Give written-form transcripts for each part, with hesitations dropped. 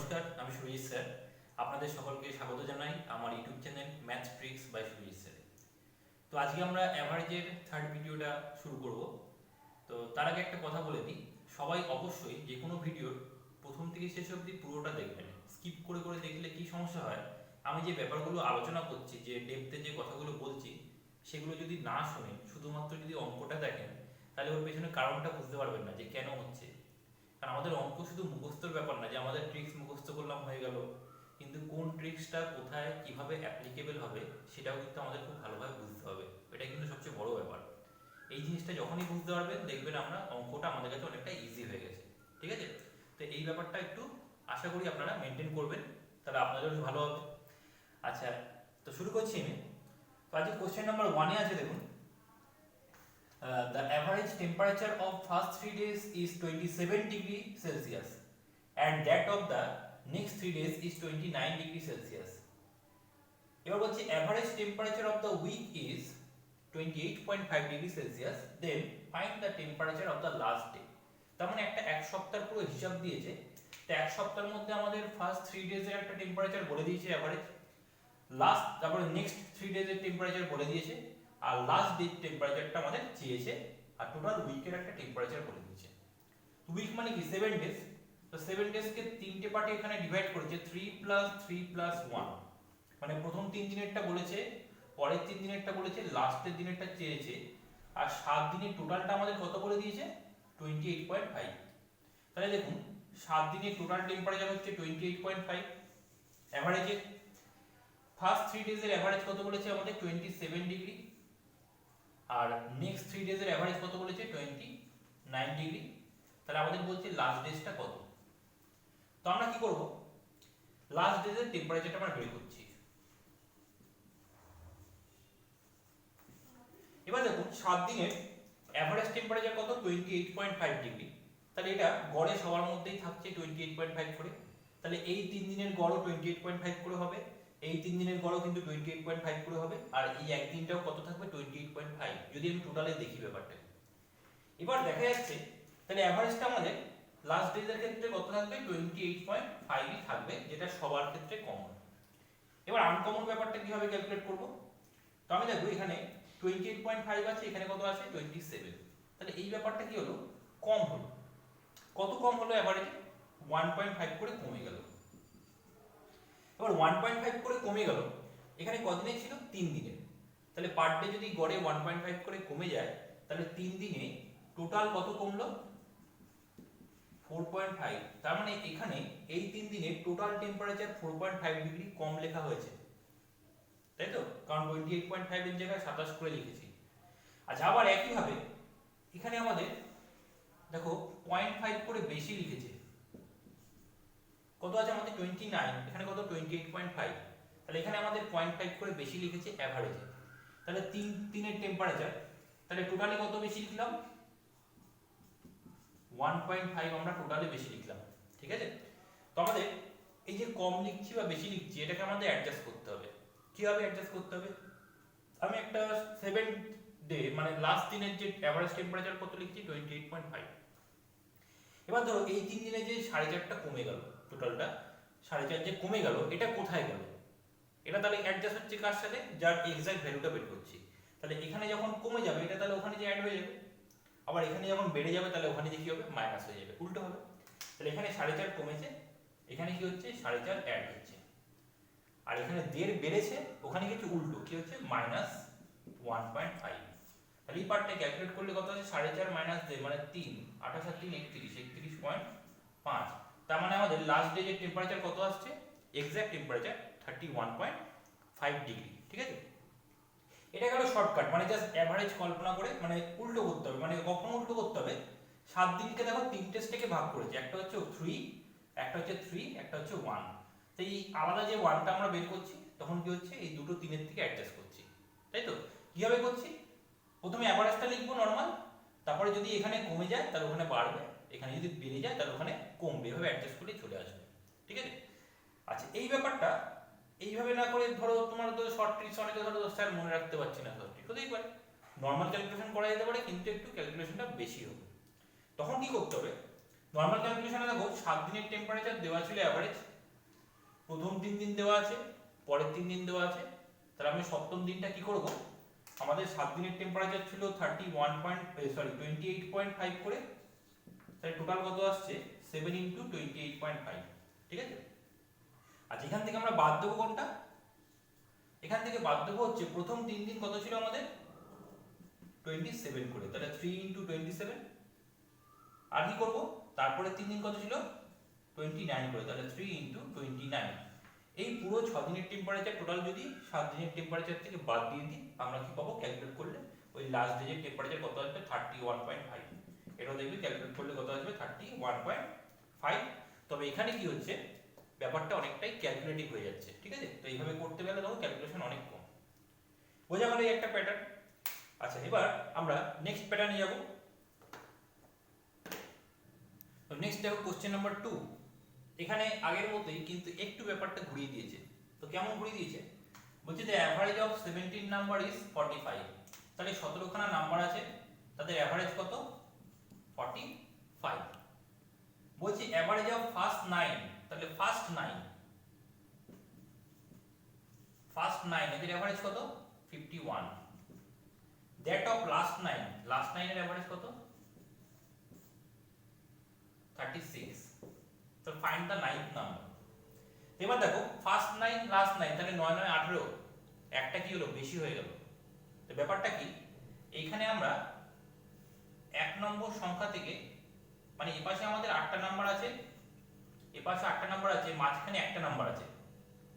নমস্কার, আমি সুজিত স্যার। আপনাদের সকলকে স্বাগত জানাই আমার YouTube channel maths tricks by Sujit sir. তো আজকে আমরা অ্যাভারেজের থার্ড ভিডিওটা শুরু করব। তো তার আগে একটা কথা বলে দিই, সবাই অবশ্যই যে কোনো ভিডিওর প্রথম থেকে শেষ অবধি পুরোটা দেখবেন। স্কিপ করে করে দেখলে কি সমস্যা হয়, আমি যে ব্যাপারগুলো আলোচনা করছি, যে ডেপথে যে কথাগুলো বলছি, সেগুলো যদি না শোনেন, শুধুমাত্র যদি অঙ্কটা দেখেন, তাহলে ওর পেছনে কারণটা বুঝতে পারবেন না যে কেন হচ্ছে। কারণ আমাদের অঙ্ক শুধু মুখস্থর ব্যাপার না যে আমাদের ট্রিক্স মুখস্থ করলাম হয়ে গেল, কিন্তু কোন ট্রিক্সটা কোথায় কিভাবে অ্যাপ্লিকেবল হবে সেটাও কিন্তু আমাদের খুব ভালোভাবে বুঝতে হবে। এটা কিন্তু সবচেয়ে বড় ব্যাপার। এই জিনিসটা যখনই বুঝতে পারবেন, দেখবেন আমরা অঙ্কটা আমাদের কাছে অনেকটা ইজি হয়ে গেছে। ঠিক আছে? তো এই ব্যাপারটা একটু আশা করি আপনারা মেনটেন করবেন, তাহলে আপনাদেরও ভালো হবে। আচ্ছা, তো শুরু করছি আমি। তো আজকে কোশ্চেন নাম্বার 1-এ আছে, দেখুন। The average temperature of first 3 days is 27 degree Celsius and that of the next 3 days is 29 degree Celsius. এবার বলছি average temperature of the week is 28.5 degree Celsius, then find the temperature of the last day. তার মানে একটা এক সপ্তাহের পুরো হিসাব দিয়েছে। তো এক সপ্তাহের মধ্যে আমাদের ফার্স্ট 3 ডেজ এর একটা টেম্পারেচার বলে দিয়েছে এভারেজ, লাস্ট তারপরে নেক্সট 3 ডেজ এর টেম্পারেচার বলে দিয়েছে, আর লাস্ট ডে টেম্পারেচারটা আমাদের চেয়েছে, আর টোটাল উইকের একটা টেম্পারেচার বলে দিয়েছে। উইক মানে কি 7 ডেজ। তো 7 ডেজকে তিনটে পার্টে এখানে ডিভাইড করেছে, 3 প্লাস 3 প্লাস 1। মানে প্রথম 3 দিনেরটা বলেছে, পরের 3 দিনেরটা বলেছে, লাস্টের দিনেরটা চেয়েছে, আর 7 দিনের টোটালটা আমাদের কত বলে দিয়েছে 28.5। তাহলে দেখুন 7 দিনের টোটাল টেম্পারেচার হচ্ছে 28.5 এভারেজে। ফার্স্ট 3 ডেজ এর এভারেজ কত বলেছে আমাদের 27 ডিগ্রি, আর নেক্সট 3 ডেজ এর এভারেজ কত বলেছে 29 ডিগ্রি। তাহলে আমাদের বলছে লাস্ট ডেজটা কত। তো আমরা কি করব, লাস্ট ডেজ এর টেম্পারেচারটা আমরা বের করছি। এবার দেখুন 7 দিনের এভারেজ টেম্পারেচার কত 28.5 ডিগ্রি। তাহলে এটা গড়ে সবার মধ্যেই থাকছে 28.5 করে। তাহলে এই 3 দিনের গড়ও 28.5 করে হবে, এই 3 দিনের গড়ও কিন্তু 28.5 করে হবে, আর এই একদিনটাও কত থাকবে 28.5, যদি আমি টোটালে দেখি ব্যাপারটা। এবার দেখা যাচ্ছে তাহলে এভারেজটা আমাদের লাস্ট ডেজের ক্ষেত্রে কত থাকবে 28.5ই থাকবে, যেটা সবার ক্ষেত্রে কমন। এবার আনকমন ব্যাপারটা কিভাবে ক্যালকুলেট করব। তো আমি দেখব এখানে 28.5 আছে, এখানে কত আছে 27। তাহলে এই ব্যাপারটা কি হলো, কম হলো। কত কম হলো এভারেজে 1.5 করে কমে গেল। এবার 1.5 করে কমে গেল, এখানে কতদিনে ছিল 3 দিনের। তাহলে পার ডে যদি গড়ে 1.5 করে কমে যায়, তাহলে 3 দিনে টোটাল কত কমলো 4.5। তার মানে এখানে এই 3 দিনে টোটাল টেম্পারেচার 4.5 ডিগ্রি কম লেখা হয়েছে, তাই তো? কারণ 28.5 এর জায়গায় 27 করে লিখেছি। আচ্ছা, আবার একই ভাবে এখানে আমাদের দেখো 0.5 করে বেশি লিখেছে। কত আছে আমাদের 29, এখানে কত 28.5। তাহলে এখানে আমাদের 0.5 করে বেশি লিখেছে এভারেজে। তাহলে 3 দিনের টেম্পারেচার, তাহলে টোটালি কত বেশি লিখলাম 1.5 আমরা টোটালি বেশি লিখলাম। ঠিক আছে? তো আমাদের এই যে কম লিখছি বা বেশি লিখছি, এটাকে আমাদের অ্যাডজাস্ট করতে হবে। কিভাবে অ্যাডজাস্ট করতে হবে, আমি একটা 7 ডে মানে লাস্ট দিনের যে এভারেজ টেম্পারেচার কত লিখছি 28.5। এবার ধরো এই 3 দিনে যে 4.5টা কমে গেল, টোটালটা 4.5 যে কমে গেল, এটা কোথায় গেল, এটা তাহলে অ্যাডজাস্ট হচ্ছে কার সাথে, যার এক্সাক্ট ভ্যালুটা বের করছি। তাহলে এখানে যখন কমে যাবে এটা তাহলে ওখানে যে অ্যাড হয়ে যাবে, আবার এখানে যখন বেড়ে যাবে তাহলে ওখানে যে কি হবে মাইনাস হয়ে যাবে, উল্টো হবে। তাহলে এখানে 4.5 কমেছে, এখানে কি হচ্ছে 4.5 অ্যাড হচ্ছে, আর এখানে 1.5 বেড়েছে, ওখানে কিছু উল্টো কি হচ্ছে -1.5। তাহলে এই পার্টটা ক্যালকুলেট করলে কত আছে 4.5 মাইনাস 1.5 মানে 3, 28 আর 3 31, 31.5। তার মানে আমাদের লাস্ট ডে যে টেম্পারেচার কত আসছে, এক্সাক্ট টেম্পারেচার 31.5 ডিগ্রি। ঠিক আছে? এটা গেল শর্টকাট, মানে জাস্ট এভারেজ কল্পনা করে, মানে উল্টো করতে হবে। মানে কখন উল্টো করতে হবে, 7 দিনকে দেখো 3টে স্টেকে ভাগ করেছে, একটা হচ্ছে 3, একটা হচ্ছে 3, একটা হচ্ছে 1। তো এই আলাদা যে 1টা আমরা বের করছি, তখন কি হচ্ছে এই দুটো 3-এর থেকে অ্যাডজাস্ট করছি, তাই তো? কিভাবে করছি, প্রথমে এভারেজটা লিখবো নরমাল, তারপরে যদি এখানে কমে যায় তাহলে ওখানে বাড়বে, এখানে যদি বেড়ে যায় তাহলে ওখানে কমবে, এভাবে অ্যাডজাস্ট করে চলে আসবে। ঠিক আছে? আচ্ছা, এই ব্যাপারটা এইভাবে না করে ধরো তোমার তো শর্ট ট্রিক্স অনেকে ধরো স্যার মনে রাখতে পারছি না, শর্ট ট্রিক হতেই পারে, নর্মাল ক্যালকুলেশন করা যেতে পারে, কিন্তু একটু ক্যালকুলেশনটা বেশি হবে। তখন কি করতে হবে, নর্মাল ক্যালকুলেশনে দেখো 7 দিনের টেম্পারেচার দেওয়া ছিল এভারেজ, প্রথম 3 দিন দেওয়া আছে, পরের 3 দিন দেওয়া আছে। তাহলে আমি সপ্তম দিনটা কি করব, আমাদের 7 দিনের টেম্পারেচার ছিল 28.5 করে, তাহলে টোটাল কত আসছে 7 × 28.5, ঠিক আছে। আচ্ছা এখান থেকে আমরা বাদ দেবো কোনটা, এখান থেকে বাদ দেবো হচ্ছে প্রথম 3 দিন কত ছিল আমাদের 27 করে, তাহলে 3 × 27। আর কি করব, তারপরে 3 দিন কত ছিল 29 করে, তাহলে 3 × 29। এই পুরো 6 দিনের টেম্পারেচার টোটাল যদি 7 দিনের টেম্পারেচার থেকে বাদ দিয়ে দিই, আমরা কি পাবো ক্যালকুলেট করলে ওই লাস্ট ডেজের টেম্পারেচার কত আসবে 31.5। এটাও দেখবি ক্যালকুলেট করলে কত আসবে 31.5। তবে এখানে কি হচ্ছে, ব্যাপারটা অনেকটাই ক্যালকুলেটিভ হয়ে যাচ্ছে, ঠিক আছে। তো এইভাবে করতে গেলে দেখো ক্যালকুলেশন অনেক কম। বোঝা গেল এই একটা প্যাটার্ন। আচ্ছা এবার আমরা নেক্সট প্যাটার্নে যাব। তো নেক্সট দেখো কোশ্চেন নাম্বার 2। এখানে আগের মতোই কিন্তু একটু ব্যাপারটা ঘুরিয়ে দিয়েছে। তো কেমন ঘুরিয়ে দিয়েছে, বলছে যে অ্যাভারেজ অফ 17 নাম্বার ইজ 45। তাহলে 17 খানা নাম্বার আছে, তাদের অ্যাভারেজ কত 45। বলছি অ্যাভারেজ অফ ফার্স্ট 9, তাহলে ফার্স্ট 9 এদের অ্যাভারেজ কত 51। দ্যাট অফ লাস্ট 9, লাস্ট 9 এর অ্যাভারেজ কত 36। তো ফাইন্ড দ্য 9th নাম্বার। এবার দেখো ফার্স্ট 9 লাস্ট 9, তাহলে 9 9 18, একটা কি হলো বেশি হয়ে গেল। তো ব্যাপারটা কি, এইখানে আমরা 1 নম্বর সংখ্যা থেকে, মানে এপাশে আমাদের 8টা নাম্বার আছে, এপাশে 8টা নাম্বার আছে, মাঝখানে একটা নাম্বার আছে,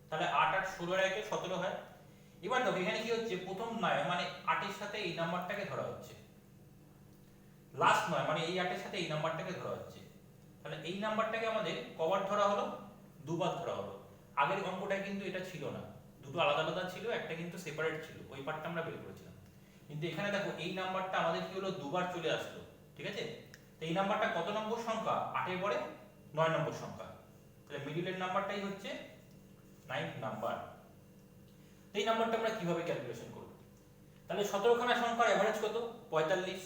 তাহলে 8 8 16 এর 17 হয়। এবার দেখো এখানে কি হচ্ছে, প্রথম 9 মানে 8 এর সাথে এই নাম্বারটাকে ধরা হচ্ছে, লাস্ট 9 মানে এই 8 এর সাথে এই নাম্বারটাকে ধরা হচ্ছে। তাহলে এই নাম্বারটাকে আমাদের কবার ধরা হলো, দুবার ধরা হলো। আগের অঙ্কটা কিন্তু এটা ছিল না, দুটো আলাদা আলাদা ছিল, একটা কিন্তু সেপারেট ছিল, ওই পার্টটা আমরা বের করেছিলাম। কিন্তু এখানে দেখো এই নাম্বারটা আমাদের কি হলো, দুবার চলে আসলো, ঠিক আছে। তো এই নাম্বারটা কত নম্বর সংখ্যা, 8 এর পরে 9 নম্বর সংখ্যা, তাহলে মিডলের নাম্বারটাই হচ্ছে 9th নাম্বার। তো এই নাম্বারটা আমরা কিভাবে ক্যালকুলেশন করব, তাহলে 17 খানা সংখ্যার এভারেজ কত 45,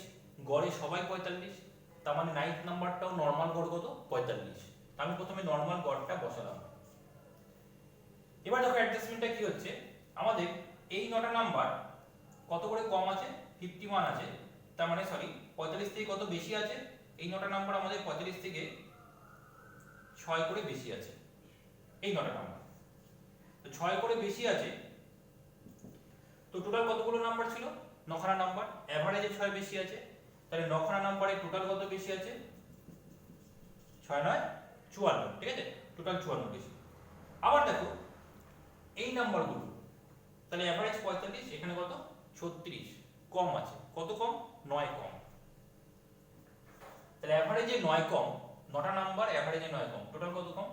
গড়ে সবাই 45, তার মানে 9th নাম্বারটাও নরমাল গড় কত 45। আমি প্রথমে নরমাল গড়টা বসালাম। এবার দেখো অ্যাডজাস্টমেন্টটা কি হচ্ছে, আমাদের এই 9টা নাম্বার কত করে কম আছে 51 আছে, তার মানে সরি 45 থেকে কত বেশি আছে, এই 9টা নাম্বার আমাদের 45 থেকে 6 করে বেশি আছে, এই 9টা নাম্বার। তো 6 করে বেশি আছে, তো টোটাল কতগুলো নাম্বার ছিল 9 খানা নাম্বার, এভারেজে 6 বেশি আছে, তাহলে 9 খানা নাম্বারে টোটাল কত বেশি আছে 6 9 54, ঠিক আছে, টোটাল 54 বেশি। আবার দেখো এই নাম্বারগুলো, তাহলে এভারেজ 45, এখানে কত 36 কম আছে, কত কম 9 কম, তাহলে এভারেজে 9 কম, 9টা নাম্বার এভারেজে 9 কম, টোটাল কত কম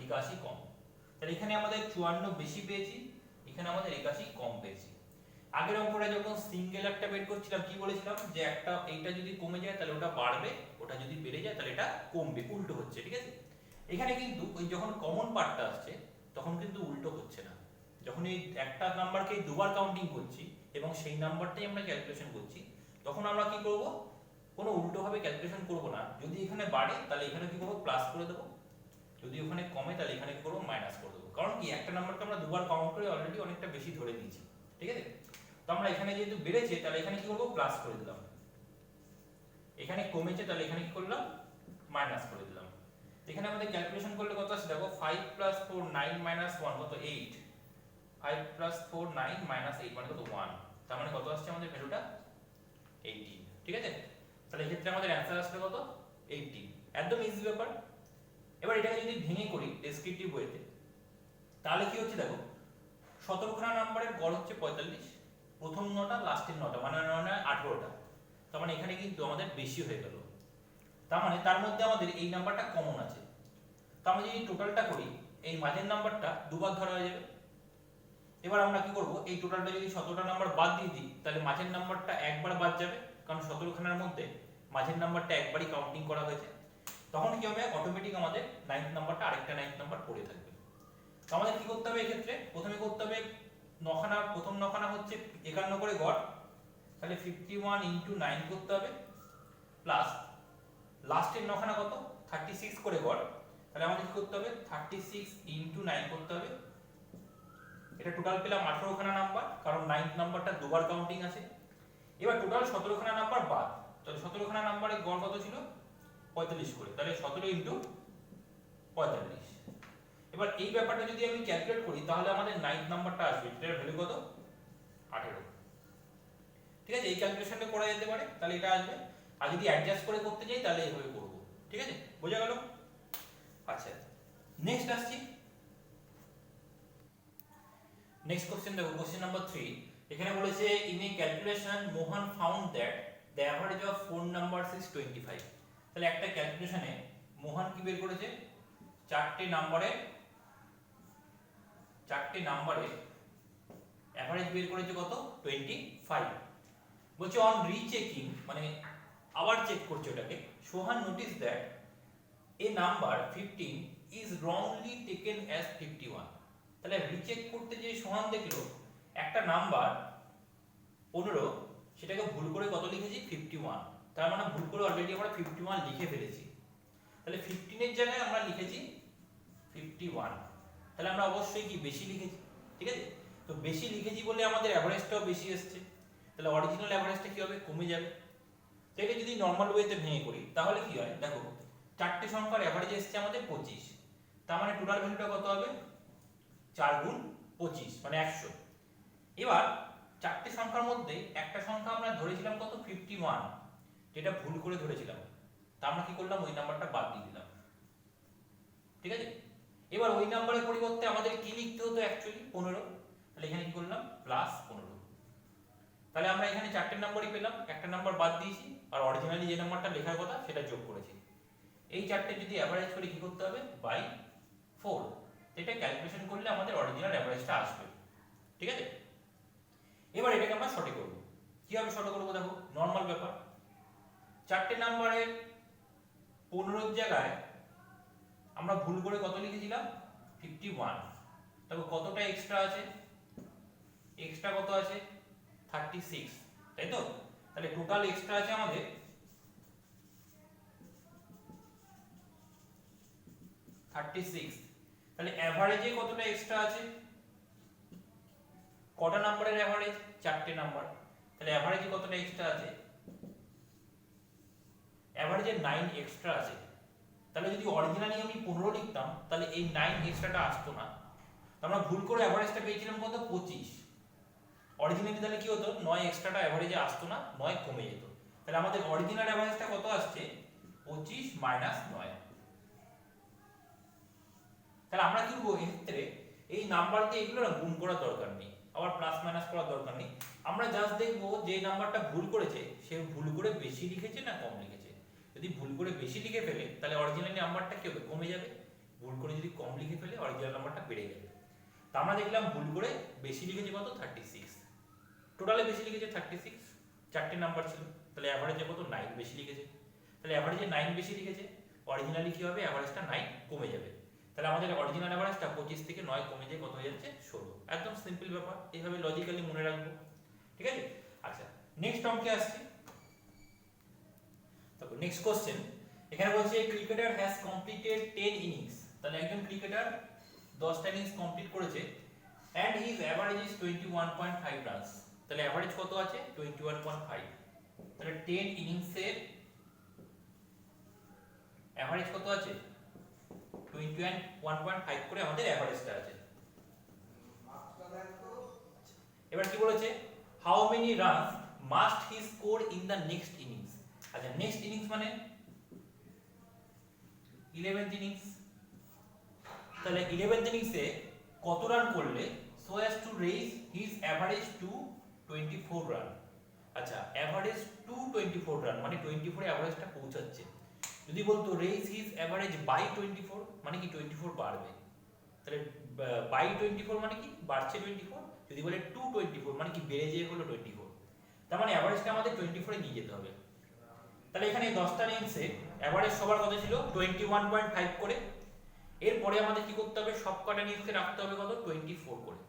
81 কম। তাহলে এখানে আমাদের 54 বেশি পেয়েছি, এখানে আমাদের 81 কম পেয়েছি। আগের অঙ্কটা যখন সিঙ্গেল একটা বের করছিলাম কি বলেছিলাম, যে একটা এইটা যদি কমে যায় তাহলে ওটা বাড়বে, ওটা যদি বেড়ে যায় তাহলে এটা কমবে, উল্টো হচ্ছে, ঠিক আছে। এখানে কিন্তু ওই যখন কমন পার্টটা আসছে তখন কিন্তু উল্টো হচ্ছে না, যখন এই একটা নাম্বারকে দুবার কাউন্টিং করছি এবং সেই নাম্বারটাই আমরা ক্যালকুলেশন করছি, তখন আমরা কি করব, কোনো উল্টো ভাবে ক্যালকুলেশন করব না। যদি এখানে বাড়ে তাহলে এখানে কি করব প্লাস করে দেব, যদি ওখানে কমে তাহলে এখানে কি করব মাইনাস করে দেব, কারণ কি একটা নাম্বারকে আমরা দুবার কাউন্ট করে অলরেডি অনেকটা বেশি ধরে দিয়েছি, ঠিক আছে। তো আমরা এখানে যেহেতু বেড়েছে তাহলে এখানে কি করব প্লাস করে দিলাম, এখানে কমেছে তাহলে এখানে কি করলাম মাইনাস করে দিলাম। এখানে আমাদের ক্যালকুলেশন করলে কত আসছে দেখো 5 + 4 9 - 1 কত 8, 5 + 4 9 - 8 মানে কত 1, তার মানে কত আসছে আমাদের ভ্যালুটা 18, ঠিক আছে। তাহলে এই ক্ষেত্রে আমাদের অ্যানসার আসবে কত 18, একদম ইজি ব্যাপার। এবার এটাকে যদি ভেঙে করি ডেসক্রিপটিভ ওয়েতে, তাহলে কি হচ্ছে দেখো 17 খানা নাম্বারের গড় হচ্ছে 45, প্রথম 9টা লাস্টের 9টা মানে 9 9 18টা, তার মানে এখানে কিন্তু আমাদের বেশি হয়ে গেল, তার মানে তার মধ্যে আমাদের এই নাম্বারটা কমন আছে। তো আমরা যদি টোটালটা করি এই মাঝের নাম্বারটা দুবার ধরা হয়ে যাবে। এবার আমরা কি করব, এই টোটালটা যদি 17টা নাম্বার বাদ দিয়ে দিই তাহলে মাঝের নাম্বারটা একবার বাদ যাবে, কারণ 17 খানার মধ্যে মাঝের নাম্বারটা একবারই কাউন্টিং করা হয়েছে। তখন কি হবে অটোমেটিক আমাদের 9th নাম্বারটা আরেকটা 9th নাম্বার পড়ে থাকবে। তো আমাদের কি করতে হবে এই ক্ষেত্রে, প্রথমে করতে হবে 9 খানা, প্রথম 9 খানা হচ্ছে 51 করে গড়, তাহলে 51 × 9 করতে হবে প্লাস লাস্টের নখানা কত 36 করে গড়, তাহলে আমাদের কি করতে হবে 36 ইনটু 9 করতে হবে। এটা টোটাল পেলাম 18 খানা নাম্বার, কারণ 9th নাম্বারটা দুবার কাউন্টিং আছে। এবার টোটাল 17 খানা নাম্বার বাদ, তাহলে 17 খানা নাম্বারে গড় কত ছিল 45 করে, তাহলে 17 ইনটু 45। এবার এই ব্যাপারটা যদি আমি ক্যালকুলেট করি তাহলে আমাদের 9th নাম্বারটা আসবে, এটার ভ্যালু কত 18। ঠিক আছে, এই ক্যালকুলেশনটা করা যেতে পারে, তাহলে এটা আসবে। আর যদি অ্যাডজাস্ট করে করতে যাই তাহলে এইভাবে করব। ঠিক আছে, বোঝা গেল? আচ্ছা, নেক্সট আসছি। নেক্সট কোশ্চেন দেখো, কোশ্চেন নাম্বার 3। এখানে বলেছে in a calculation Mohan found that the average of 4 numbers is 25। তাহলে একটা ক্যালকুলেশনে মোহন কি বের করেছে, চারটে নাম্বারে অ্যাভারেজ বের করেছে কত 25। বলছে অন রিচেকিং, মানে আবার চেক করছে ওটাকে, Sohan notice that a number 15 is wrongly taken as 51। তাহলে রিচেক করতে যে সোহান দেখলো একটা নাম্বার 15, সেটাকে ভুল করে কত লিখেছি 51। তার মানে ভুল করে অলরেডি আমরা 51 লিখে ফেলেছি। তাহলে 15 এর জায়গায় আমরা লিখেছি 51, তাহলে আমরা অবশ্যই কি বেশি লিখেছি। ঠিক আছে, তো বেশি লিখেছি বলে আমাদের অ্যাভারেজটাও বেশি আসছে, তাহলে অরিজিনাল অ্যাভারেজটা কি হবে, কমে যাবে। তো এটা যদি নরমাল ওয়েতে ভেঙে করি তাহলে কি হয়, দেখো চারটে সংখ্যার অ্যাভারেজ এসছে আমাদের 25, তার মানে টোটাল ভ্যালুটা কত হবে 4 গুণ 25 মানে 100। এবার চারটে সংখ্যার মধ্যে একটা সংখ্যা আমরা ধরেছিলাম কত 51, যেটা ভুল করে ধরেছিলাম, তা আমরা কি করলাম ওই নাম্বারটা বাদ দিয়ে দিলাম। ঠিক আছে, এবার ওই নাম্বারের পরিবর্তে আমাদের কি লিখতে হতো অ্যাকচুয়ালি 15, তাহলে এখানে কি করলাম প্লাস 15। তাহলে আমরা এখানে চারটে নাম্বারই পেলাম, একটা নাম্বার বাদ দিয়েছি আর অরিজিনালি যে নাম্বারটা লেখার কথা সেটা যোগ করেছি। এই চারটে যদি অ্যাভারেজ করে কি করতে হবে বাই 4, এটা ক্যালকুলেশন করলে আমাদের অরিজিনাল অ্যাভারেজটা আসবে। ঠিক আছে, এবার এটাকে আমরা শর্টে করব। কিভাবে শর্ট করব দেখো, নরমাল ব্যাপার, চারটে নাম্বারের 15 এর জায়গায় আমরা ভুল করে কত লিখেছিলাম 51, তবে কতটা এক্সট্রা আছে, এক্সট্রা কত আছে 36, তাই তো? তাহলে টোটাল এক্সট্রা আছে আমাদের 36। তাহলে এভারেজে কতটা এক্সট্রা আছে, কটা নাম্বারের এভারেজ চারটে নাম্বার, তাহলে এভারেজে কতটা এক্সট্রা আছে, এভারেজে 9 এক্সট্রা আছে। তাহলে যদি অরিজিনালি আমি 15 লিখতাম তাহলে এই 9 এক্সট্রাটা আসতো না, আমরা ভুল করে এভারেজটা পেয়েছিলাম কত 25। অরিজিনালি তাহলে কি হতো 9 এক্সট্রাটা এভারেজে আসতো না, 9 কমে যেত। তাহলে আমাদের অরিজিনাল এভারেজটা কত আসছে 25 মাইনাস 9। তাহলে আমরা কি করব এই ক্ষেত্রে, এই নাম্বার দিয়ে এগুলো না গুণ করার দরকার নেই, আবার প্লাস মাইনাস করার দরকার নেই। আমরা জাস্ট দেখব যে নাম্বারটা ভুল করেছে সে ভুল করে বেশি লিখেছে না কম লিখেছে। যদি ভুল করে বেশি লিখে ফেলে তাহলে অরিজিনাল নাম্বারটা কি হবে কমে যাবে, ভুল করে যদি কম লিখে ফেলে অরিজিনাল নাম্বারটা বেড়ে যাবে। তা আমরা দেখলাম ভুল করে বেশি লিখেছে কত 36, টোটালে বেশি লিখেছে 36, চারটে নাম্বার ছিল, তাহলে এভারেজে কত 9 বেশি লিখেছে। তাহলে এভারেজে 9 বেশি লিখেছে, অরিজিনালি কি হবে এভারেজটা 9 কমে যাবে। তাহলে আমাদের অরিজিনাল এভারেজটা 25 থেকে 9 কমে যায় কত হয়ে যাচ্ছে 16। একদম সিম্পল ব্যাপার, এইভাবে লজিক্যালি মনে রাখবো। ঠিক আছে, আচ্ছা নেক্সট অঙ্কে আসছি। তারপর নেক্সট কোশ্চেন, এখানে বলছে ক্রিকেটার হ্যাজ কমপ্লিটেড 10 ইনিংস। তাহলে একজন ক্রিকেটার 10টা ইনিংস কমপ্লিট করেছে and his average is 21.5 runs. তাহলে এভারেজ কত আছে 21.5। তাহলে 10 ইনিংসের এভারেজ কত আছে 21.5 করে আমাদের এভারেজটা আছে। এবার কি বলেছে how many runs must he score in the next innings. আচ্ছা নেক্সট ইনিংস মানে 11th ইনিংস। তাহলে 11th ইনিংসে কত রান করলে so as to raise his average to 24 run. আচ্ছা এভারেজ টু 24 রান মানে 24 এভারেজটা পৌঁছাচ্ছে। যদি বলতো রেইজ হিজ এভারেজ বাই 24 মানে কি 24 বাড়বে, তাহলে বাই 24 মানে কি বাড়ছে 24। যদি বলে টু 24 মানে কি বেড়ে যেয়ে হলো 24, তার মানে এভারেজটা আমাদের 24 এ নিয়ে যেতে হবে। তাহলে এখানে 10টা ইনিংসে এভারেজ সবার কত ছিল 21.5 করে। এরপরে আমাদের কি করতে হবে সবকটা ইনিংসকে রাখতে হবে কত 24 করে।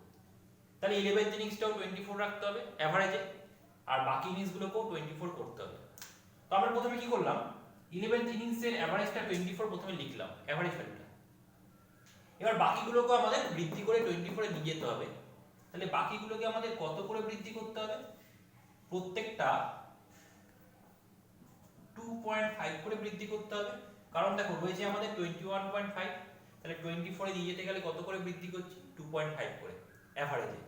তাহলে 11th ইনিংসটাও 24 রাখতে হবে এভারেজে, আর বাকি ইনিংসগুলোকেও 24 করতে হবে। তো আমরা প্রথমে কি করলাম 11th ইনিংসের অ্যাভারেজটা 24 প্রথমে লিখলাম অ্যাভারেজ ভ্যালুটা। এবার বাকিগুলোকে আমাদের বৃদ্ধি করে 24 এ নিয়ে যেতে হবে। তাহলে বাকিগুলোকে আমাদের কত করে বৃদ্ধি করতে হবে? প্রত্যেকটা 2.5 করে বৃদ্ধি করতে হবে। কারণ দেখো রয়েছে আমাদের 21.5, তাহলে 24 এ নিয়ে যেতে গেলে কত করে বৃদ্ধি করছি? 2.5 করে এভারেজে।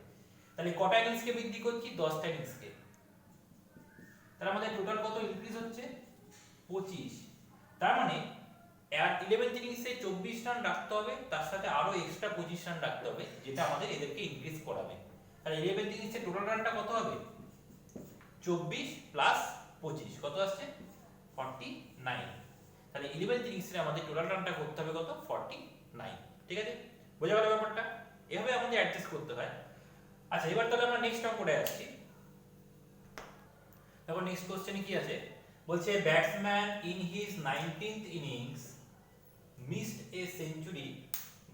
তাহলে কটা ইনিংসকে বৃদ্ধি করছি? 10টা ইনিংসকে। তাহলে আমাদের টোটাল কত ইনক্রিজ হচ্ছে? 25। তার মানে 11th ইনিংসে 24 রান রাখতে হবে, তার সাথে আরো এক্সট্রা 25 রান রাখতে হবে, যেটা আমাদের এদেরকে ইনক্রিজ করাবে। তাহলে 11th ইনিংসে টোটাল রানটা কত হবে? 24 প্লাস 25 কত আসছে? 49। তাহলে 11th ইনিংসে আমাদের টোটাল রানটা করতে হবে কত? 49। ঠিক আছে, বোঝা গেল ব্যাপারটা? এভাবে আমাদের অ্যাডজাস্ট করতে হয়। আচ্ছা, এবার তাহলে আমরা নেক্সট অঙ্কটা আসছি। দেখো নেক্সট কোশ্চেনে কি আছে, বলছে batsman in his 19th innings missed a century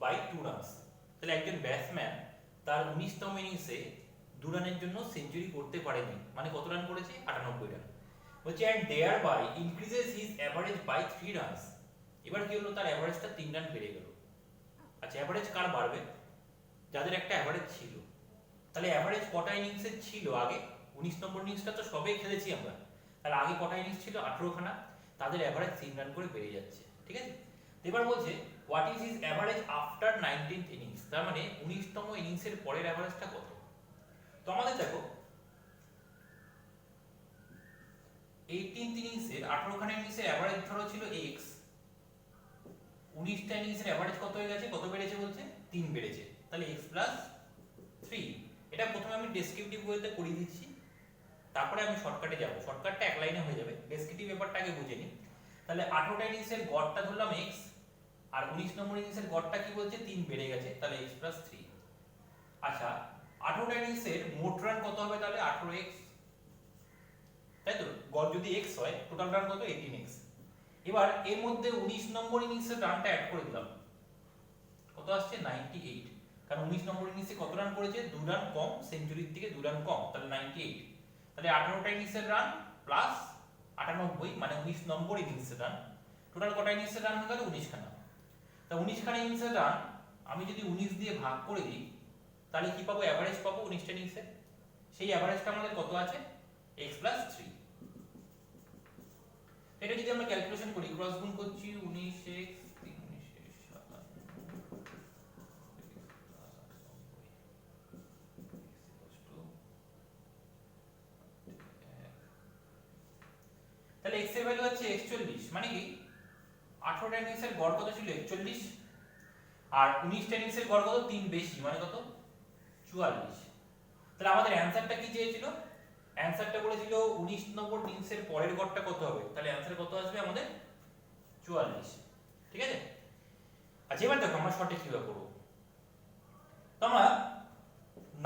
by 2 runs. তাহলে একজন ব্যাটসম্যান তার 19তম ইনিংসে 2 রানের জন্য সেঞ্চুরি করতে পারেনি, মানে কত রান করেছে? 98 রান। বলছে and there by increases his average by 3 runs. এবার কি হলো? তার এভারেজটা 3 রান বেড়ে গেল। আচ্ছা, এভারেজ কার বাড়বে? যাদের একটা এভারেজ ছিল। তাহলে এভারেজ কটা ইনিংসে ছিল আগে? 19 নম্বর ইনিংসটা তো সবে খেলেছি আমরা, তাহলে আগে কটা ইনিংস ছিল? 18 খানা। তাদের এভারেজ 3 রান করে বেড়ে যাচ্ছে। ঠিক আছে, এবার বলছে what is his average after 19th innings. তার মানে 19তম ইনিংসের পরের এভারেজটা কত? তো আমাদের দেখো 18th ইনিংসের 18 খানা ইনিংসের এভারেজ ধরো ছিল x, 19টা ইনিংসের এভারেজ কত হয়ে গেছে? কত বেড়েছে বলছে? 3 বেড়েছে। তাহলে x 3। এটা প্রথমে আমি ডেসক্রিপটিভ ওয়েতে করিয়ে দিচ্ছি, তারপরে আমি শর্টকাটে যাব। শর্টকাটটা এক লাইনে হয়ে যাবে, ডেসক্রিপটিভ ব্যাপারটা আগে বুঝে নিই। তাহলে 18টা ইনিংসের গড়টা ধরলাম x, আর 19 নম্বর ইনিংসের গড়টা কি বলছে? 3 বেড়ে গেছে, তাহলে x 3। আচ্ছা, 18টা ইনিংসের মোট রান কত হবে? তাহলে 18x, তাই তো? গড় যদি x হয়, টোটাল রান কত? 18x। এবার এর মধ্যে 19 নম্বর ইনিংসের রানটা অ্যাড করে দিলাম, কত আসছে? 98। কারণ 19 নম্বর ইনিংসে কত রান করেছে? 2 রান কম, সেঞ্চুরির থেকে 2 রান কম, তাহলে 98। তাহলে 18টা ইনিংসের রান প্লাস 98 মানে 19 নম্বর ইনিংসের রান। টোটাল কটা ইনিংসের রান হয়ে গেল? 19 খানা। তা 19 খানা ইনিংসের রান আমি যদি 19 দিয়ে ভাগ করে দিই, তাহলে কি পাবো? এভারেজ পাবো 19টা ইনিংসে। সেই এভারেজটা আমাদের কত আছে? x 3। এটা যদি আমরা ক্যালকুলেশন করি, ক্রস গুণ করছি 19x 3 তাহলে x এর ভ্যালু হচ্ছে 41, মানে কি 18টা ইনিংসের গড় কত ছিল? 41, আর 19টা ইনিংসের গড় কত? 3 বেশি, মানে কত? 44। তাহলে আমাদের অ্যানসারটা কি চেয়েছিল? অ্যানসারটা বলেছিল 19 নম্বর ইনিংসের পরের গড়টা কত হবে, তাহলে অ্যানসার কত আসবে আমাদের? 44। ঠিক আছে, আচ্ছা এবার দেখো আমরা সঠিক কিভাবে করব। তো আমরা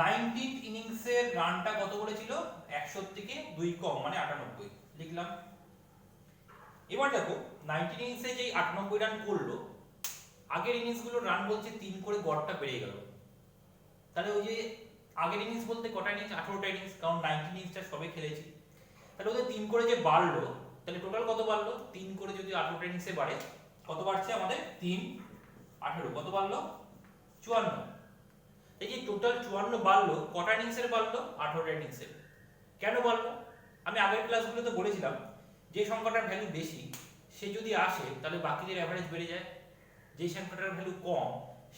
19th ইনিংসের রানটা কত বলেছিল? 100 থেকে 2 কম, মানে 98 লিখলাম। এবার দেখো 19 ইনিংসে যেই 98 রান করলো, আগের ইনিংসগুলোর রান বলছে 3 করে গড়টা বেড়ে গেল। তাহলে ওই যে আগের ইনিংস বলতে কটা ইনিংস? 18টা ইনিংস, কারণ 19 ইনিংসটা সবে খেলেছি। তাহলে ওদের 3 করে যে বাড়লো, তাহলে টোটাল কত বাড়লো? 3 করে যদি 18টা ইনিংসে বাড়ে, কত বাড়ছে আমাদের? 3 18 কত বাড়লো? 54। এই যে টোটাল 54 বাড়লো, কটা ইনিংসের বাড়লো? 18টা ইনিংসের। কেন বাড়লো? আমি আগের ক্লাসগুলোতে বলেছিলাম যে সংখ্যাটার ভ্যালু বেশি সে যদি আসে, তাহলে বাকিদের এভারেজ বেড়ে যায়। যে সংখ্যাটার ভ্যালু কম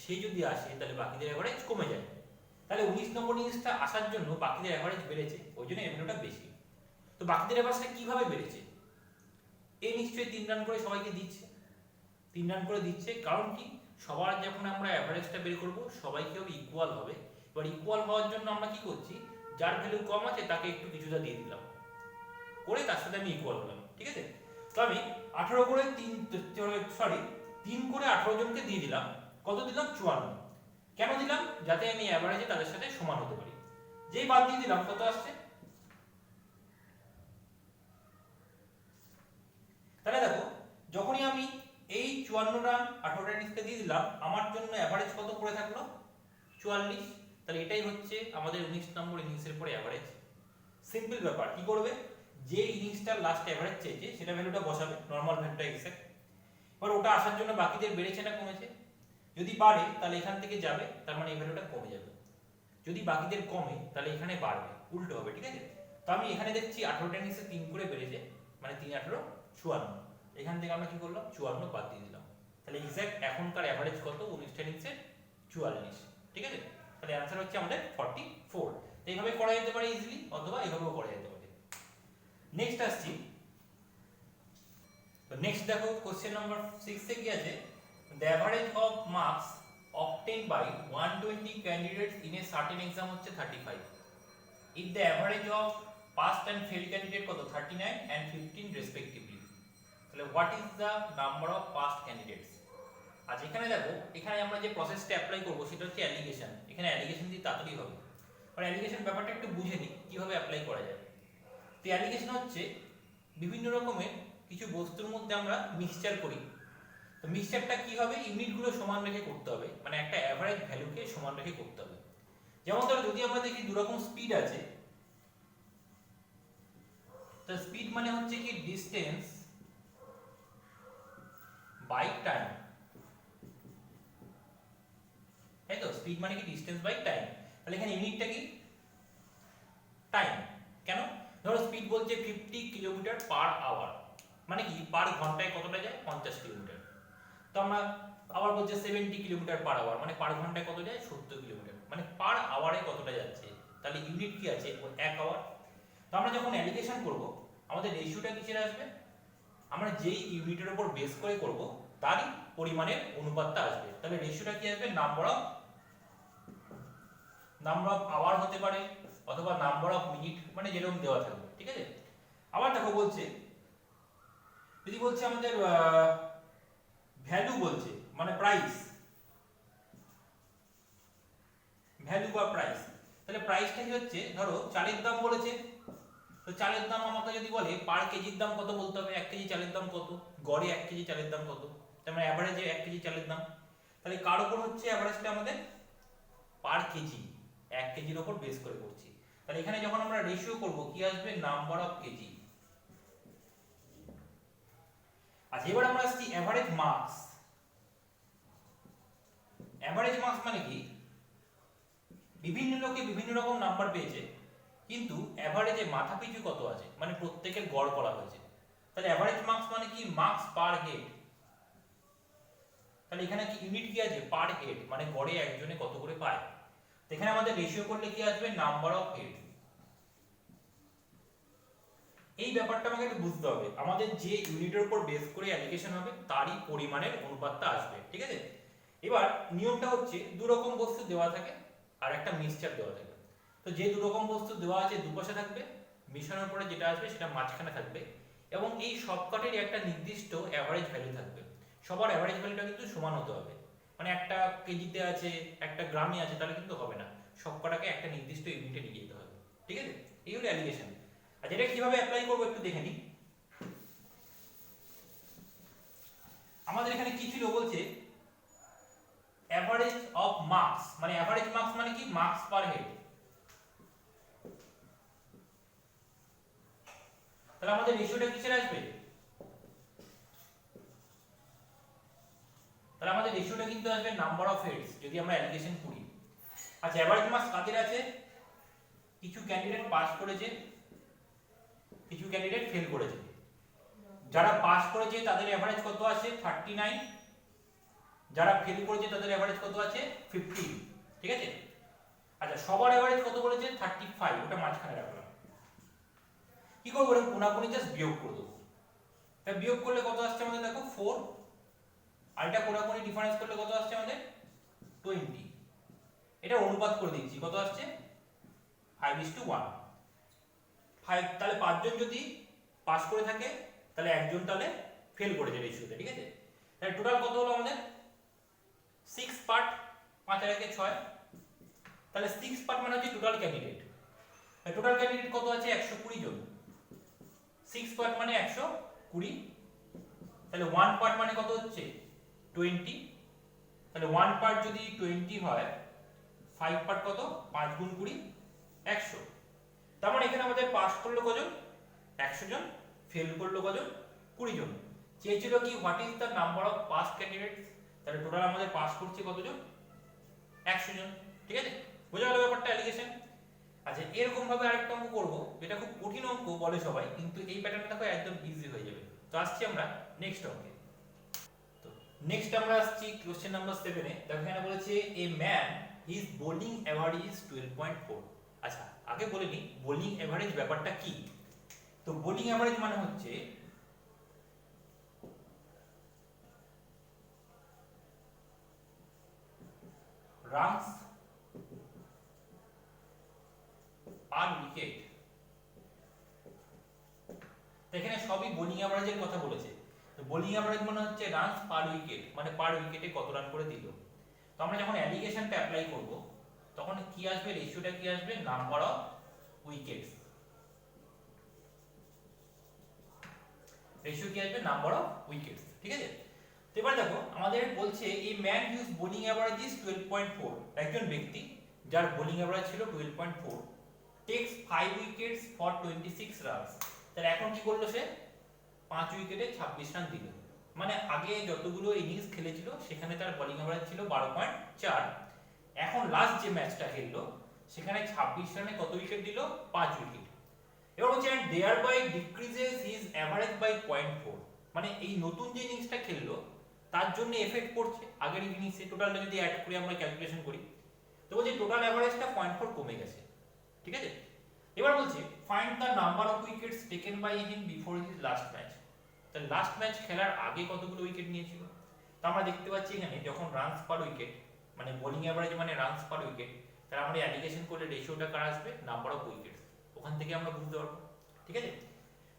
সে যদি আসে, তাহলে বাকিদের এভারেজ কমে যায়। তাহলে 19 নম্বর ইনিংসটা আসার জন্য বাকিদের এভারেজ বেড়েছে, ওই জন্য এর ভ্যালুটা বেশি। তো বাকিদের এভারেজটা কিভাবে বেড়েছে? এই নিশ্চয়ই 3 রান করে সবাইকে দিচ্ছে, 3 রান করে দিচ্ছে। কারণ কি? সবার যখন আমরা এভারেজটা বের করব, সবাইকে হবে ইকুয়াল হবে। এবার ইকুয়াল হওয়ার জন্য আমরা কি করছি? যার ভ্যালু কম আছে তাকে একটু কিছুটা দিয়ে দিলাম, করে তার সাথে আমি ইকুয়াল হলাম। ঠিক আছে, তো আমি 18 করে 3 করে 18 জনকে দিয়ে দিলাম। কত দিলাম? 54। কেন দিলাম? যাতে আমি এভারেজে তাদের সাথে সমান হতে পারি। যেই বাদ দিয়ে দিলাম, কত আসছে? তাহলে দেখো যখনই আমি এই 54 রান 18টা ইনিংসকে দিয়ে দিলাম, আমার জন্য এভারেজ কত পড়ে থাকলো? 44। তাহলে এটাই হচ্ছে আমাদের 19 নম্বর ইনিংসের পরে এভারেজ। সিম্পল ব্যাপার। কি করবে? যে ইনিংসটার লাস্ট এভারেজ চেয়েছে সেটা ভ্যালুটা বসাবে, নর্মাল ভ্যালুটা এক্সাক্ট। এবার ওটা আসার জন্য বাকিদের বেড়েছে না কমেছে, যদি বাড়ে তাহলে এখান থেকে যাবে, তার মানে এই ভ্যালুটা কমে যাবে। যদি বাকিদের কমে তাহলে এখানে বাড়বে, উল্টো হবে, ঠিক আছে। তো আমি এখানে দেখছি 18টা ইনিংসে 3 করে বেড়েছে, মানে 3 18 54। এখান থেকে আমরা কি করলাম 54 বাদ দিয়ে দিলাম, তাহলে এক্সাক্ট এখনকার এভারেজ কত 19টা ইনিংসে 44, ঠিক আছে। তাহলে অ্যানসার হচ্ছে আমাদের 44। তো এইভাবে করা যেতে পারে ইজিলি, অথবা এইভাবেও করা যেতে পারে। নেক্সট আসছি, তো নেক্সট দেখো কোশ্চেন নাম্বার 6 এ কি আছে, the average of marks obtained by 120 candidates in a certain exam হচ্ছে 35, if the average of passed and failed candidate কত 39 and 15 respectively, তাহলে what is the number of passed candidates। আজ এখানে দেখো, এখানে আমরা যে প্রসেসটা অ্যাপ্লাই করব সেটা হচ্ছে অ্যালিগেশন। এখানে অ্যালিগেশন দিয়ে তাড়াতাড়ি হবে, আর অ্যালিগেশন ব্যাপারটা একটু বুঝে নিই কিভাবে অ্যাপ্লাই করা যায়। তো অ্যালিগেশন হচ্ছে বিভিন্ন রকমের কিছু বস্তুর মধ্যে আমরা মিক্সচার করি। তো মিক্সচারটা কি হবে, ইউনিটগুলো সমান রেখে করতে হবে, মানে একটা অ্যাভারেজ ভ্যালুকে সমান রেখে করতে হবে। যেমন ধরো যদি আমরা দেখি দু রকম স্পিড আছে, তো স্পিড মানে হচ্ছে কি ডিসটেন্স বাই টাইম, তাই তো, স্পিড মানে কি ডিসটেন্স বাই টাইম। তাহলে এখানে ইউনিটটা কি টাইম। কেন, ধরো স্পিড বলছে 50 কিলোমিটার পার আওয়ার, মানে কি পার ঘন্টায় কতটা যায় 50 কিলোমিটার। তো আমরা আবার বলছে 70 কিলোমিটার পার আওয়ার, মানে পার ঘন্টায় কত যায় 70 কিলোমিটার, মানে পার আওয়ারে কতটা যাচ্ছে। তাহলে ইউনিট কি আছে 1 আওয়ার। তো আমরা যখন অ্যালিগেশন করব আমাদের রেশিওটা কিসের আসবে, আমরা যেই ইউনিটের উপর বেস করে করব তারই পরিমাণের অনুপাতটা আসবে। তাহলে রেশিওটা কি আসবে, নাম্বার অফ আওয়ার হতে পারে, অথবা নাম্বার অফ মিনিট, মানে যেরকম দেওয়া থাকবে, ঠিক আছে। আবার দেখো বলছে, যদি বলছে আমাদের ভ্যালু বলছে, মানে প্রাইস, ভ্যালু বা প্রাইস, তাহলে প্রাইসটা কি হচ্ছে, ধরো চালের দাম বলেছে, তো চালের দাম আমাকে যদি বলে পার কেজির দাম কত বলতে হবে, 1 কেজি চালের দাম কত, গড়ে 1 কেজি চালের দাম কত, তার মানে এভারেজে 1 কেজি চালের দাম। তাহলে কার উপর হচ্ছে এভারেজটা আমাদের পার কেজি, 1 কেজির উপর বেস করে করছি। তাহলে এখানে যখন আমরা রেশিও করব কি আসবে, নাম্বার অফ কেজি। আচ্ছা এবার আমরা আসছি এভারেজ মার্কস। এভারেজ মার্কস মানে কি, বিভিন্ন লোকে বিভিন্ন রকম নাম্বার পেয়েছে, কিন্তু এভারেজে মাথাপিছু কত আছে, মানে প্রত্যেকের গড় করা হয়েছে। তাহলে এভারেজ মার্কস মানে কি, মার্কস পার হেড। তাহলে এখানে কি ইউনিট কি আছে, পার হেড, মানে গড়ে একজনে কত করে পায়। তো এখানে আমাদের রেশিও করলে কি আসবে, নাম্বার অফ হেড। এই ব্যাপারটা আমাকে একটু বুঝতে হবে, আমাদের যে ইউনিটের উপর বেস করে অ্যালিগেশন হবে তারই পরিমাণের অনুপাতটা আসবে, ঠিক আছে। এবার নিয়মটা হচ্ছে দু রকম বস্তু দেওয়া থাকে আর একটা মিক্সচার দেওয়া থাকে। তো যে দু রকম বস্তু দেওয়া আছে দুপাশে থাকবে, মিশানোর পরে যেটা আসবে সেটা মাঝখানে থাকবে, এবং এই সবকটির একটা নির্দিষ্ট এভারেজ ভ্যালু থাকবে। সবার এভারেজ ভ্যালুটা কিন্তু সমান হতে হবে, মানে একটা কেজিতে আছে একটা গ্রামে আছে তাহলে কিন্তু হবে না, সবকটাকে একটা নির্দিষ্ট ইউনিটে নিয়ে যেতে হবে, ঠিক আছে। এই হলো অ্যালিগেশন। আর এটা কিভাবে অ্যাপ্লাই করব একটু দেখে নিই। আমাদের এখানে কি ছিল বলছে, এভারেজ অফ মার্কস, মানে এভারেজ মার্কস মানে কি, মার্কস পার হেড। তাহলে আমাদের রেশিওটা কিসের আসবে, তাহলে আমাদের রেশিওটা কিন্তু আসবে নাম্বার অফ হেডস যদি আমরা অ্যালিগেশন করি। আচ্ছা এভারেজ মার্কস কাদের আছে, কিছু ক্যান্ডিডেট পাস করেছে, কিছু ক্যান্ডিডেট ফেল করেছে। যারা পাস করেছে তাদের এভারেজ কত আছে 39, যারা ফেল করেছে তাদের এভারেজ কত আছে 15, ঠিক আছে। আচ্ছা সবার এভারেজ কত বলেছে 35, ওটা মাঝখানে রাখলাম। কি করব, এরকম কোনাকুনি জাস্ট বিয়োগ করে দেবো। তাই বিয়োগ করলে কত আসছে আমাদের দেখো 4, আর এটা কোনাকুনি ডিফারেন্স করলে কত আসছে আমাদের 20। এটা অনুপাত করে দিচ্ছি, কত আসছে 5:1। 5, তাহলে 5 জন যদি পাস করে থাকে তাহলে একজন তাহলে ফেল করেছে রেশিওতে, ঠিক আছে। তাহলে টোটাল কত হলো আমাদের 6 পার্ট, 5 আর 1 6, তাহলে 6 পার্ট মানে হচ্ছে টোটাল ক্যান্ডিডেট। টোটাল ক্যান্ডিডেট কত আছে 120 জন, 6 পার্ট মানে 120, তাহলে 1 পার্ট মানে কত হচ্ছে 20, তাহলে 1 পার্ট যদি 20 হয় 5 পার্ট কত 5 গুণ 20 100। তার মানে এখানে আমাদের পাস করলো কজন 100 জন, ফেল করলো কজন? 20 জন। চেয়েছিল কি what is the number of pass candidates, তাহলে টোটাল আমাদের পাস করছে কতজন? 100 জন। ঠিক আছে, বোঝা গেল ব্যাপারটা অ্যালিগেশন। আচ্ছা এরকম ভাবে আরেকটা অঙ্ক করব, যেটা খুব কঠিন অঙ্ক বলে সবাই, কিন্তু এই প্যাটার্নটা দেখো একদম ইজি হয়ে যাবে। তো আসছি আমরা নেক্সট অঙ্কে। তো নেক্সট আমরা আসছি কোশ্চেন নাম্বার 7 এ। দেখো এখানে বলেছে a man his bowling average is 12.4। আচ্ছা আগে বলে নি বোলিং এভারেজ ব্যাপারটা কি। তো বোলিং এভারেজ মানে হচ্ছে রানস পার উইকেট। এখানে সবই বোলিং এভারেজের কথা বলেছে। তো বোলিং এভারেজ মানে হচ্ছে রানস পার উইকেট, মানে পার উইকেটে কত রান করে দিল। তো আমরা যখন অ্যালিগেশনটা অ্যাপ্লাই করব তখন কি আসবে, রেশিওটা কি আসবে, নাম্বার অফ উইকেটস। রেশিও কি আসবে, নাম্বার অফ উইকেটস। ঠিক আছে, তো এবার দেখো আমাদের বলছে এই man huge bowling average is 12.4, একজন ব্যক্তি যার বোলিং এভারেজ ছিল 12.4 টেক্স 5 উইকেটস ফর 26 রানস। তাহলে এখন কি করলো সে, 5 উইকেটে 26 রান দিল। মানে আগে যতগুলো ইনিংস খেলেছিল সেখানে তার বোলিং এভারেজ ছিল 12.4, এখন লাস্ট যে ম্যাচটা খেললো সেখানে 26 রানে কত উইকেট দিল, 5 উইকেট। এবার হচ্ছে and there by decreases his average by 0.4, মানে এই নতুন যে ইনিংসটা খেললো তার জন্য এফেক্ট পড়ছে আগের ইনিংসে। টোটালটা যদি অ্যাড করে আমরা ক্যালকুলেশন করি তো বলছে টোটাল এভারেজটা 0.4 কমে গেছে। ঠিক আছে, এবার বলছে find the number of wickets taken by him before his last match. তাহলে লাস্ট ম্যাচ খেলার আগে কতগুলো উইকেট নিয়েছিল। তো আমরা দেখতে পাচ্ছি এখানে যখন রানস পার উইকেট, মানে বোলিং এভারেজ মানে রানস পার উইকেট, তাহলে আমরা অ্যালিগেশন করলে রেশিওটা কার আসবে, নাম্বার অফ উইকেটস, ওখান থেকে আমরা বুঝতে পারবো। ঠিক আছে,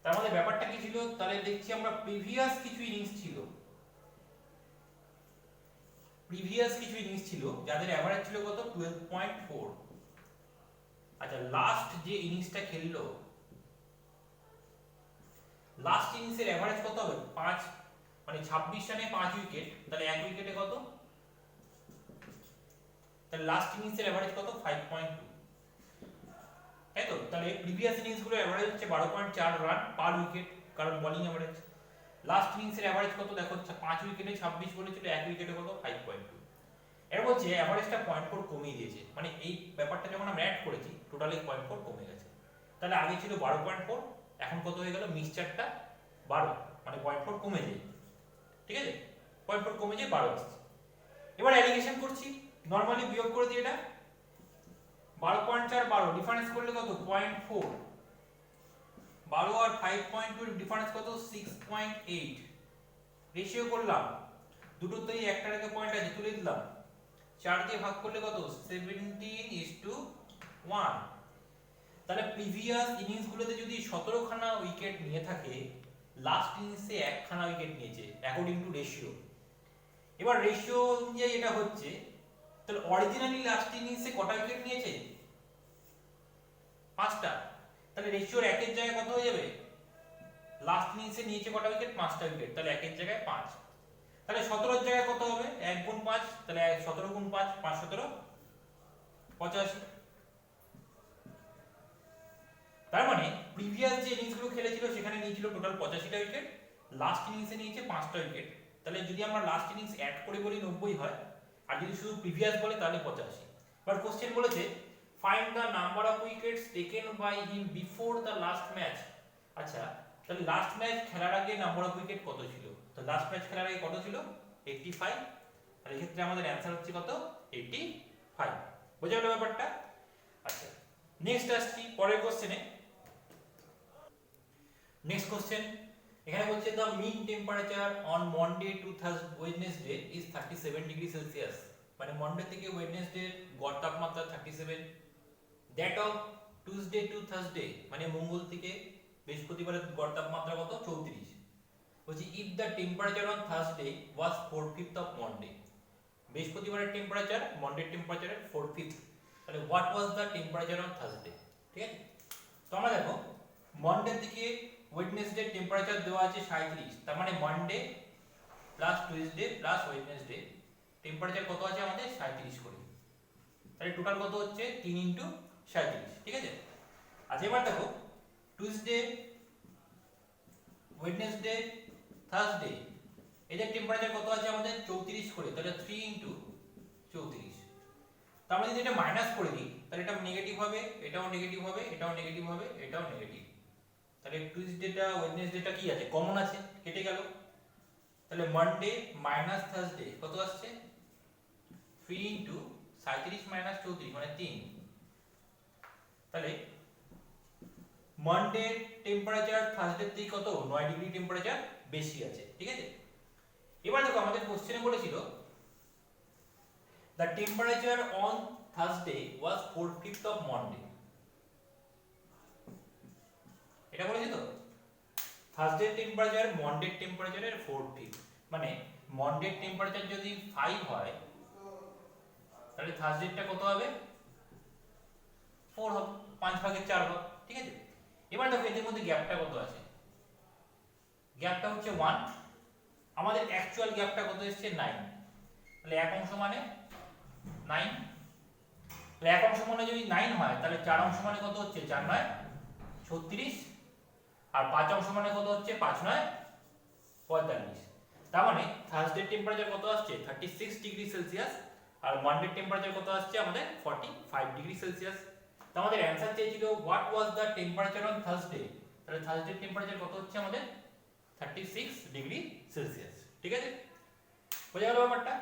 তার মধ্যে ব্যাপারটা কি ছিল, তাহলে দেখছি আমরা প্রিভিয়াস কিছু ইনিংস ছিল যাদের এভারেজ ছিল কত, 12.4। আচ্ছা লাস্ট যে ইনিংসটা খেললো, লাস্ট ইনিংসের এভারেজ কত হবে, 5, মানে 26 রানে 5 উইকেট, তাহলে এক উইকেটে কত, তাহলে লাস্ট ইনিংসের এভারেজ কত, 5.2। তাই তো, তাহলে প্রিভিয়াস ইনিংস গুলোর এভারেজ হচ্ছে 12.4 রান পার উইকেট, কারণ বোলিং এভারেজ। লাস্ট ইনিংসের এভারেজ কত দেখো, 5 উইকেটে 26 বলেছিল, এক উইকেটে কত, 5.2। এর বলছে এভারেজটা 0.4 কমিয়ে দিয়েছে, মানে এই ব্যাপারটা যখন আমরা অ্যাড করেছি টোটালি 0.4 কমে গেছে। তাহলে আগে ছিল 12.4, এখন কত হয়ে গেল, মিক্সচারটা 12, মানে 0.4 কমে যায়। ঠিক আছে, 0.4 কমে যায় 12 আসছে। এবার অ্যালিগেশন করছি, নরমালি বিয়োগ করে দিই এটা, 12.4 12 ডিফারেন্স করলে কত, 0.4, 12 আর 5.2 ডিফারেন্স কত, 6.8। রেশিও করলাম, দুটোর তো একটা রেখে পয়েন্ট আছে, তুলে দিলাম, 4 দিয়ে ভাগ করলে কত, 17:1। তাহলে প্রিভিয়াস ইনিংস গুলোতে যদি 17 খানা উইকেট নিয়ে থাকে, লাস্ট ইনিংসে 1 খানা উইকেট নিয়েছে অ্যাকর্ডিং টু রেশিও। এবার রেশিও অনুযায়ী এটা হচ্ছে, তাহলে অরিজিনালি লাস্ট ইনিংসে কটা উইকেট নিয়েছে, 5টা। তাহলে রেশিওর একের জায়গায় কত হয়ে যাবে, লাস্ট ইনিংসে নিয়েছে কটা উইকেট, 5টা উইকেট, তাহলে একের জায়গায় 5। তাহলে 17 এর জায়গায় কত হবে, 1 গুণ 5, তাহলে 17 গুণ 5, 5 17 85। তার মানে প্রিভিয়াস যে ইনিংসগুলো খেলেছিল সেখানে নিয়েছিল টোটাল 85টা উইকেট, লাস্ট ইনিংসে নিয়েছে 5টা উইকেট। তাহলে যদি আমরা লাস্ট ইনিংস অ্যাড করে বলি 90 হয়, আর যদি শুধু প্রিভিয়াস বলে তাহলে 85। বাট কোশ্চেন বলেছে find the number of wickets taken by him before the last match. আচ্ছা তাহলে লাস্ট ম্যাচ খেলার আগে নাম্বার অফ উইকেট কত ছিল, তো লাস্ট ম্যাচ খেলার আগে কত ছিল, 85। আর এই ক্ষেত্রে আমাদের অ্যানসার হচ্ছে কত, 85। বোঝা গেল ব্যাপারটা। আচ্ছা নেক্সট আসছি পরের কোশ্চেনে। নেক্সট কোশ্চেন এখানে বলছে the mean temperature on Monday to Wednesday is 37 degree Celsius, মানে মনডে থেকে ওয়েডনেসডে গড় তাপমাত্রা 37, that of Tuesday to Thursday, মানে মঙ্গল থেকে বৃহস্পতিবারের গড় তাপমাত্রা কত, 34। বলছি if the temperature on Thursday was 4/5 of Monday, বৃহস্পতিবারের টেম্পারেচার মনডের টেম্পারেচারের 4/5, তাহলে what was the temperature on Thursday. ঠিক আছে, তো আমরা দেখো মনডে থেকে ওয়েডনেসডে টেম্পারেচার দেওয়া আছে 37, তার মানে Monday plus Tuesday plus Wednesday temperature কত আছে আমাদের 37 করে, তাহলে টোটাল কত হচ্ছে 3 × 37। ঠিক আছে, আচ্ছা এবার দেখো টিউসডে ওয়েডনেসডে, থার্সডে, এদের টেম্পারেচার কত আছে আমাদের 34 করে, তাহলে 3 ইনটু 34। তার মানে যদি এটা মাইনাস করে দিই তাহলে এটা নেগেটিভ হবে, এটাও নেগেটিভ হবে, এটাও নেগেটিভ হবে, এটাও নেগেটিভ। তাহলে টিউসডেটা ওয়েডনেসডেটা কি আছে, কমন আছে, কেটে গেল। তাহলে মানডে মাইনাস থার্সডে কত আসছে 3 ইনটু 37 মাইনাস 34 মানে 3। তাহলে মানডে টেম্পারেচার থার্সডে থেকে কত 9 ডিগ্রি টেম্পারেচার বেশি আছে, ঠিক আছে। এবার দেখো আমাদের কোশ্চেনে বলেছিল the temperature on Thursday was 4/5 of Monday, এটা বলেছে তো থার্সডে টেম্পারেচার মনডে টেম্পারেচারের 4/5, মানে মনডে টেম্পারেচার যদি 5 হয় তাহলে থার্সডেটা কত হবে 4 হবে, 5 ভাগের 4 ভাগ, ঠিক আছে। এবার দেখো এদের মধ্যে গ্যাপটা কত আছে, গ্যাপটা হচ্ছে 1, আমাদের অ্যাকচুয়াল গ্যাপটা কত এসেছে 9, তাহলে এক অংশ মানে 9, তাহলে এক অংশ মানে যদি 9 হয় তাহলে 4 অংশ মানে কত হচ্ছে 4 9 36, আর 5 অংশ মানে কত হচ্ছে 5 9 45। তার মানে থার্সডে টেম্পারেচার কত আসছে 36 ডিগ্রি সেলসিয়াস, আর মানডে টেম্পারেচার কত আসছে আমাদের 45 ডিগ্রি সেলসিয়াস। তো আমাদের অ্যানসার চেয়েছিল what was the temperature on Thursday, তাহলে থার্সডে টেম্পারেচার কত হচ্ছে আমাদের 36 ডিগ্রি সেলসিয়াস, ঠিক আছে, বোঝা গেল ব্যাপারটা।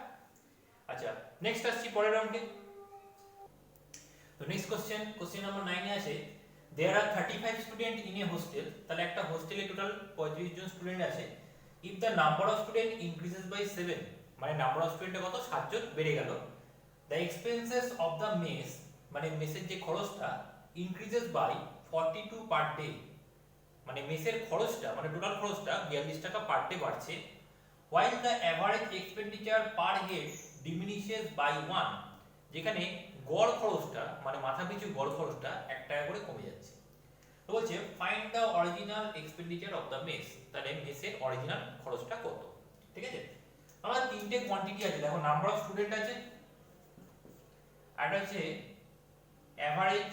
আচ্ছা নেক্সট আসছি পরের রাউন্ডে। তো নেক্সট কোশ্চেন নাম্বার 9 এ আছে there are 35 student in a hostel, তাহলে একটা হোস্টেলে টোটাল 35 জন স্টুডেন্ট আছে। if the number of student increases by 7, মানে নাম্বার অফ স্টুডেন্ট কত 7 জন বেড়ে গেল, the expenses of the mess, মানে মেসের যে খরচটা increases by 42 per day, মানে মেসের খরচটা মানে টোটাল খরচটা 42 টাকা পার ডে বাড়ছে, while the average expenditure per head diminishes by 1, যেখানে গড় খরচটা মানে মাথা পিছু গড় খরচটা 1 টাকা করে কমে যাচ্ছে। তো বলছে find the original expenditure of the mess, তাহলে মেসের অরিজিনাল খরচটা কত, ঠিক আছে। আমরা তিনটে কোয়ান্টিটি আছে, দেখো নাম্বার অফ স্টুডেন্ট আছে, আর হচ্ছে এভারেজ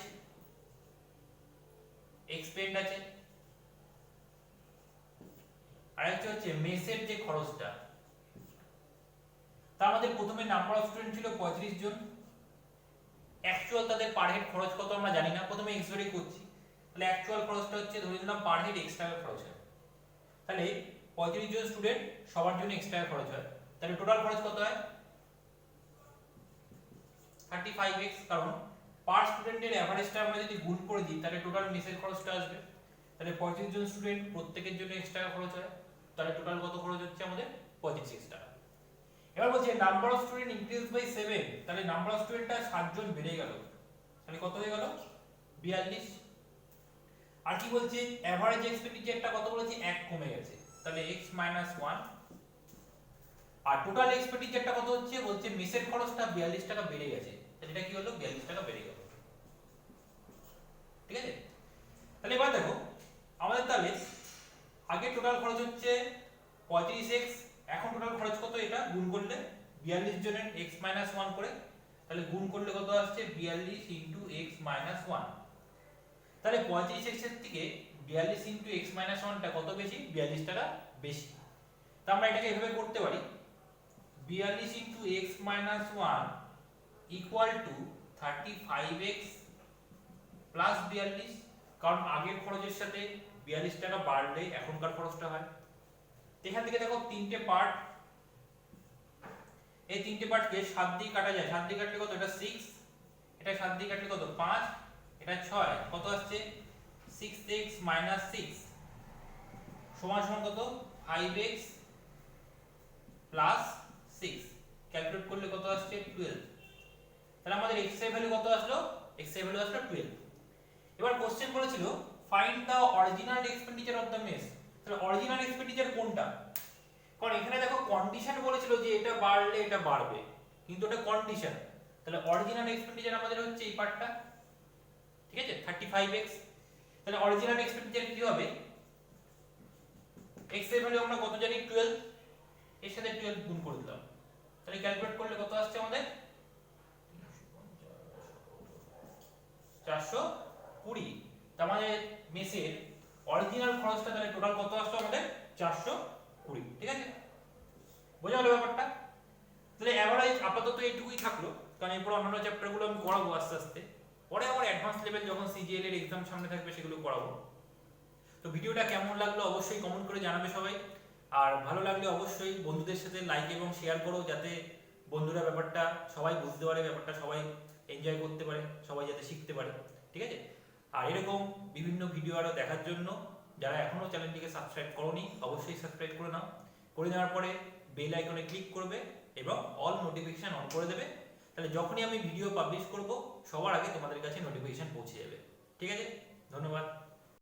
এক্সপেন্ড আছে, আর একটা হচ্ছে মেসের যে খরচটা। তার মধ্যে প্রথমে নাম্বার অফ স্টুডেন্ট ছিল 35 জন, অ্যাকচুয়াল তাদের পার হেড খরচ কত আমরা জানি না, প্রথমে এক্স ধরেই করছি, তাহলে অ্যাকচুয়াল খরচটা হচ্ছে ধরে নিলাম পার হেড এক্স টাকা খরচ হয়, তাহলে 35 জন স্টুডেন্ট সবার জন্য এক্স টাকা খরচ হয়, তাহলে টোটাল খরচ কত হয় 35x, কারণ পার স্টুডেন্টের এভারেজটা আমরা যদি গুণ করে দিই তাহলে টোটাল মেসের খরচটা আসবে, তাহলে 35 জন স্টুডেন্ট প্রত্যেকের জন্য এক্স টাকা খরচ হয়, তাহলে টোটাল কত খরচ হচ্ছে আমাদের 25 টাকা। এবার বলছে number of student increase by 7, তাহলে নাম্বার অফ স্টুডেন্টটা 7 জন বেড়ে গেল, তাহলে কত হয়ে গেল 42। আর কি বলছে এভারেজ এক্সপেন্ডিচারটা কত বলেছে 1 কমে গেছে, তাহলে x - 1, আর টোটাল এক্সপেন্ডিচারটা কত হচ্ছে বলছে মেসের খরচটা 42 টাকা বেড়ে গেছে, তাহলে এটা কি হলো 42 টাকা বেড়ে গেল, ঠিক আছে। তাহলে এবার দেখো আমাদের তাহলে আগে টোটাল খরচ হচ্ছে 35x, এখন টোটাল খরচ কত, এটা গুণ করলে 42 জনের x - 1 করে, তাহলে গুণ করলে কত আসছে 42 * x - 1, তাহলে 35x এর থেকে 42 * x - 1 টা কত বেশি 42 টাকা বেশি। তো আমরা এটাকে এভাবে করতে পারি 42 * x - 1 = 35x প্লাস 42, কারণ আগের খরচের সাথে 42 টাকা বাড়লে এখনকার খরচটা হয়। এখান থেকে দেখো তিনটে পার্ট, এই তিনটে পার্টকে 7 দিয়ে কাটা যায়, 7 দিয়ে কাটলে কত, এটা 6, এটা 7 দিয়ে কাটলে কত 5, এটা 6, কত আসছে 6x - 6 সমান সমান কত 5x প্লাস 6, ক্যালকুলেট করলে কত আসছে 12, তাহলে আমাদের x এর ভ্যালু কত আসলো, x এর ভ্যালু আসলো 12। এবার কোশ্চেন বলেছিল find the original expenditure of the mess, তাহলে অরিজিনাল এক্সপেন্ডিচার কোনটা, কারণ এখানে দেখো কন্ডিশন বলেছিল যে এটা বাড়লে এটা বাড়বে, কিন্তু এটা কন্ডিশন, তাহলে অরিজিনাল এক্সপেন্ডিচার আমাদের হচ্ছে এই পার্টটা, ঠিক আছে 35x, তাহলে অরিজিনাল এক্সপেন্ডিচার কি হবে x এর ভ্যালু আমরা কত জানি 12, এর সাথে 12 গুণ করে দিলাম, তাহলে ক্যালকুলেট করলে কত আসছে আমাদের 420, তার মানে মেসের অরিজিনাল খরচটা তাহলে টোটাল কত আসছে আমাদের 420, ঠিক আছে? বোঝা গেল ব্যাপারটা? তাহলে অ্যাভারেজ আপাতত এইটুকুই থাকলো, কারণ এরপর অন্যান্য চ্যাপ্টারগুলো আমি করাবো আস্তে আস্তে, পরে আবার অ্যাডভান্স লেভেল যখন সিজিএল এর এক্সাম সামনে থাকবে সেগুলো করাবো। তো ভিডিওটা কেমন লাগলো অবশ্যই কমেন্ট করে জানাবে সবাই, আর ভালো লাগলে অবশ্যই বন্ধুদের সাথে লাইক এবং শেয়ার করো, যাতে বন্ধুরা ব্যাপারটা সবাই বুঝতে পারে, ব্যাপারটা সবাই এনজয় করতে পারে, সবাই যাতে শিখতে পারে, ঠিক আছে? আর এরকম বিভিন্ন ভিডিও আরও দেখার জন্য যারা এখনও চ্যানেলটিকে সাবস্ক্রাইব করোনি অবশ্যই সাবস্ক্রাইব করে নাও, করে নেওয়ার পরে বেল আইকনে ক্লিক করবে এবং অল নোটিফিকেশন অন করে দেবে, তাহলে যখনই আমি ভিডিও পাবলিশ করব সবার আগে তোমাদের কাছে নোটিফিকেশন পৌঁছে যাবে, ঠিক আছে? ধন্যবাদ।